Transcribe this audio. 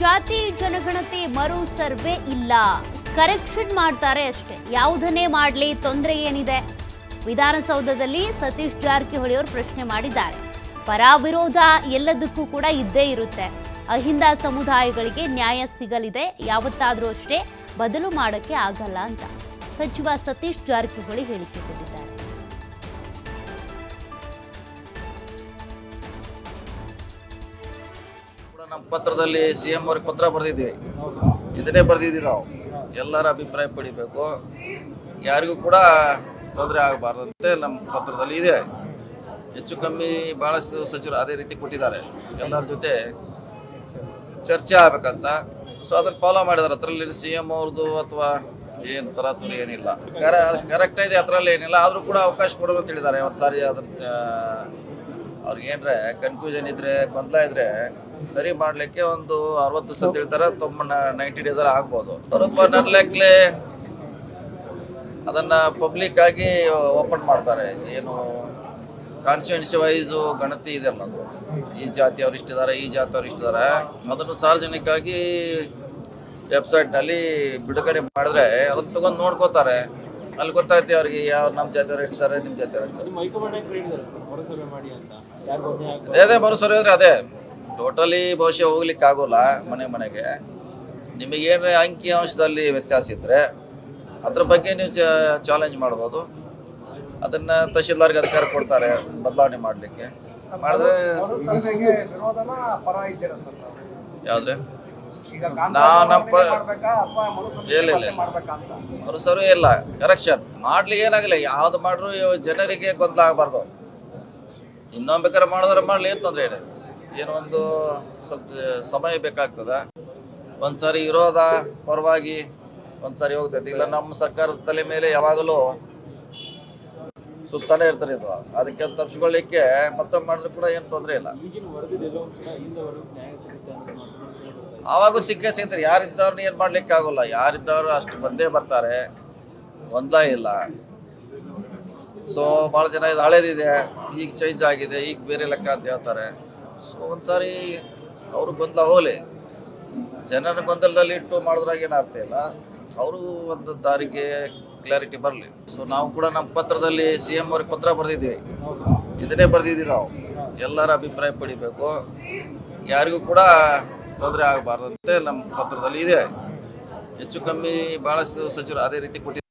ಜಾತಿ ಜನಗಣತಿ ಮರು ಸರ್ವೆ ಇಲ್ಲ, ಕರೆಕ್ಷನ್ ಮಾಡ್ತಾರೆ ಅಷ್ಟೇ. ಯಾವುದನ್ನೇ ಮಾಡಲಿ ತೊಂದರೆ ಏನಿದೆ? ವಿಧಾನಸೌಧದಲ್ಲಿ ಸತೀಶ್ ಜಾರಕಿಹೊಳಿ ಅವರು ಪ್ರಶ್ನೆ ಮಾಡಿದ್ದಾರೆ. ಪರ ವಿರೋಧ ಎಲ್ಲದಕ್ಕೂ ಕೂಡ ಇದ್ದೇ ಇರುತ್ತೆ. ಅಹಿಂದ ಸಮುದಾಯಗಳಿಗೆ ನ್ಯಾಯ ಸಿಗಲಿದೆ, ಯಾವತ್ತಾದ್ರೂ ಅಷ್ಟೇ, ಬದಲು ಮಾಡಕ್ಕೆ ಆಗಲ್ಲ ಅಂತ ಸಚಿವ ಸತೀಶ್ ಜಾರಕಿಹೊಳಿ ಹೇಳಿಕೆ ಕೊಟ್ಟಿದ್ದಾರೆ. ನಮ್ಮ ಪತ್ರದಲ್ಲಿ ಸಿಎಂ ಅವ್ರಿಗೆ ಪತ್ರ ಬರೆದಿದ್ದೀವಿ. ಇದನ್ನೇ ಬರೆದಿದ್ದೀವಿ ನಾವು. ಎಲ್ಲರ ಅಭಿಪ್ರಾಯ ಪಡಿಬೇಕು, ಯಾರಿಗೂ ಕೂಡ ತೊಂದರೆ ಆಗಬಾರ್ದಂತೆ ನಮ್ಮ ಪತ್ರದಲ್ಲಿ ಇದೆ. ಹೆಚ್ಚು ಕಮ್ಮಿ ಬಹಳಷ್ಟು ಸಚಿವರು ಅದೇ ರೀತಿ ಕೊಟ್ಟಿದ್ದಾರೆ. ಎಲ್ಲರ ಜೊತೆ ಚರ್ಚೆ ಆಗ್ಬೇಕಂತ. ಸೊ ಅದನ್ನ ಫಾಲೋ ಮಾಡಿದಾರೆ. ಅದರಲ್ಲಿ ಸಿಎಂ ಅವ್ರದ್ದು ಅಥವಾ ಏನು ತರಾತುರಿ ಏನಿಲ್ಲ, ಕರೆಕ್ಟ್ ಇದೆ, ಅದರಲ್ಲಿ ಏನಿಲ್ಲ. ಆದರೂ ಕೂಡ ಅವಕಾಶ ಕೊಡೋದು ಅಂತ ಹೇಳಿದ್ದಾರೆ. ಒಂದ್ಸಾರಿ ಅದನ್ನ ಅವ್ರಿಗೆ ಏನ್ರೆ ಕನ್ಫ್ಯೂಷನ್ ಇದ್ರೆ, ಗೊಂದಲ ಇದ್ರೆ ಸರಿ ಮಾಡ್ಲಿಕ್ಕೆ ಒಂದು 60 ದಿವಸ ಹೇಳ್ತಾರೆ, 90 ಡೇಸ್ ಆಗ್ಬೋದು. ಬರೋಬ್ಬ ನನ್ನ ಲೆಕ್ಕಲೆ ಅದನ್ನ ಪಬ್ಲಿಕ್ ಆಗಿ ಓಪನ್ ಮಾಡ್ತಾರೆ. ಏನು ಕಾನ್ಸ್ಟಿಟ್ಯೂನ್ಸಿ ವೈಸು ಗಣತಿ ಇದೆ ಅನ್ನೋದು, ಈ ಜಾತಿಯವ್ರು ಇಷ್ಟಿದ್ದಾರೆ, ಈ ಜಾತಿಯವ್ರು ಇಷ್ಟಿದ್ದಾರೆ, ಅದನ್ನು ಸಾರ್ವಜನಿಕವಾಗಿ ವೆಬ್ಸೈಟ್ನಲ್ಲಿ ಬಿಡುಗಡೆ ಮಾಡಿದ್ರೆ ಅದನ್ನ ತಗೊಂಡು ನೋಡ್ಕೋತಾರೆ. ಅಲ್ಲಿ ಗೊತ್ತಾಯ್ತು ಅವ್ರಿಗೆ ಯಾವ ನಮ್ಮ ಜಾತಿಯವ್ರು ಇರ್ತಾರೆ, ನಿಮ್ಮ ಜಾತಿಯವ್ರು ಇರ್ತಾರೆ. ಅದೇ ಮರುಸರ್ವೆ ಅಂದ್ರೆ ಅದೇ ಟೋಟಲಿ ಬಹುಶಃ ಹೋಗ್ಲಿಕ್ಕೆ ಆಗೋಲ್ಲ. ಮನೆಗೆ ನಿಮಗೇನು ಅಂಕಿ ಅಂಶದಲ್ಲಿ ವ್ಯತ್ಯಾಸ ಇದ್ರೆ ಅದ್ರ ಬಗ್ಗೆ ನೀವು ಚಾಲೆಂಜ್ ಮಾಡ್ಬೋದು. ಅದನ್ನ ತಹಶೀಲ್ದಾರ್ಗೆ ಅಧಿಕಾರ ಕೊಡ್ತಾರೆ ಬದಲಾವಣೆ ಮಾಡ್ಲಿಕ್ಕೆ. ಮಾಡಿದ್ರೆ ಯಾವ್ದ್ರೆ ಇಲ್ಲ ಮರುಸರ್ವೆ ಇಲ್ಲ, ಕರೆಕ್ಷನ್ ಮಾಡ್ಲಿಕ್ಕೆ ಏನಾಗಲ್ಲ. ಯಾವ್ದು ಮಾಡ್ರು ಜನರಿಗೆ ಗೊಂದಲ ಆಗಬಾರ್ದು. ಇನ್ನೊಂದು ಬೇಕಾದ್ರೆ ಮಾಡಿದ್ರೆ ಮಾಡ್ಲಿ, ಏನು ತೊಂದರೆ ಇದೆ. ಏನೋ ಒಂದು ಸ್ವಲ್ಪ ಸಮಯ ಬೇಕಾಗ್ತದ. ಒಂದ್ಸಾರಿ ವಿರೋಧ ಪರವಾಗಿ ಒಂದ್ಸಾರಿ ಹೋಗ್ತೈತಿ. ಇಲ್ಲ ನಮ್ಮ ಸರ್ಕಾರದ ತಲೆ ಮೇಲೆ ಯಾವಾಗಲೂ ಸುತ್ತಾನೆ ಇರ್ತಾರೆ. ಇದು ಅದಕ್ಕೆ ತಪ್ಪಿಸ್ಕೊಳ್ಳಿಕ್ಕೆ ಮತ್ತೊಮ್ಮೆ ಮಾಡಿದ್ರು ಕೂಡ ಏನು ತೊಂದರೆ ಇಲ್ಲ. ಆವಾಗೂ ಸಿಗ್ತಾರೆ. ಯಾರಿದ್ದವ್ರನ್ನ ಏನು ಮಾಡ್ಲಿಕ್ಕೆ ಆಗೋಲ್ಲ. ಯಾರಿದ್ದವರು ಅಷ್ಟು ಬಂದೇ ಬರ್ತಾರೆ, ಗೊಂದಲ ಇಲ್ಲ. ಸೊ ಭಾಳ ಜನ ಇದು ಹಳೇದಿದೆ, ಈಗ ಚೇಂಜ್ ಆಗಿದೆ, ಈಗ ಬೇರೆ ಲೆಕ್ಕ ಅಂತ ಹೇಳ್ತಾರೆ. ಸೊ ಒಂದ್ಸಾರಿ ಅವರು ಗೊಂದಲ ಹೋಗ್ಲಿ. ಜನರ ಗೊಂದಲದಲ್ಲಿ ಇಟ್ಟು ಮಾಡಿದ್ರಾಗ ಏನು ಅರ್ಥ ಇಲ್ಲ. ಅವರು ಒಂದು ದಾರಿಗೆ ಕ್ಲಾರಿಟಿ ಬರಲಿ. ಸೊ ನಾವು ಕೂಡ ನಮ್ಮ ಪತ್ರದಲ್ಲಿ ಸಿಎಂ ಅವ್ರಿಗೆ ಪತ್ರ ಬರೆದಿದ್ದೀವಿ. ಇದನ್ನೇ ಬರೆದಿದ್ದೀವಿ ನಾವು. ಎಲ್ಲರ ಅಭಿಪ್ರಾಯ ಪಡಿಬೇಕು, ಯಾರಿಗೂ ಕೂಡ ತೊಂದರೆ ಆಗಬಾರ್ದಂತೆ ನಮ್ಮ ಪತ್ರದಲ್ಲಿ ಇದೆ. ಹೆಚ್ಚು ಕಮ್ಮಿ ಬಹಳಷ್ಟು ಸಚಿವರು ಅದೇ ರೀತಿ ಕೊಟ್ಟಿದ್ದಾರೆ.